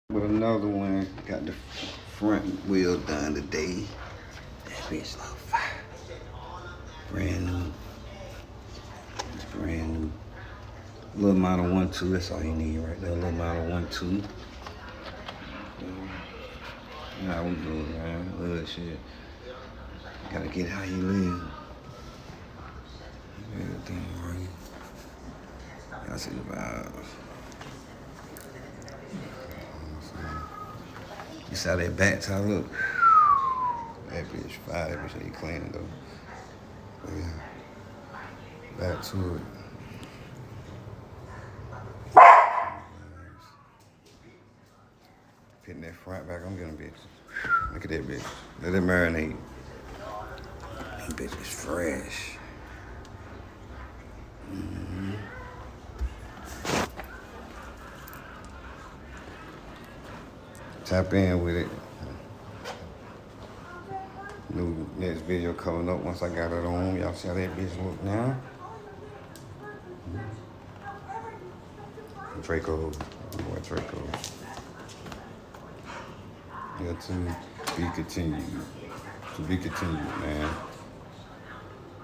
With another one, got the front wheel done today. That bitch on fire. Brand new. Brand new. Little model 1.2, that's all you need right there. Little model 1.2. Nah, we good, man. Little shit. Gotta get how you live. Everything right. Y'all see the vibes. You saw that back tie look? That bitch fire, that bitch ain't clean though. But yeah. Back to it. Putting that front back, I'm getting bitch. Look at that bitch. Let it marinate. That bitch is fresh. Tap in with it. New next video coming up once I got it on. Y'all see how that bitch look now? Draco. Boy, Draco. Yeah, to be continued. To be continued, man.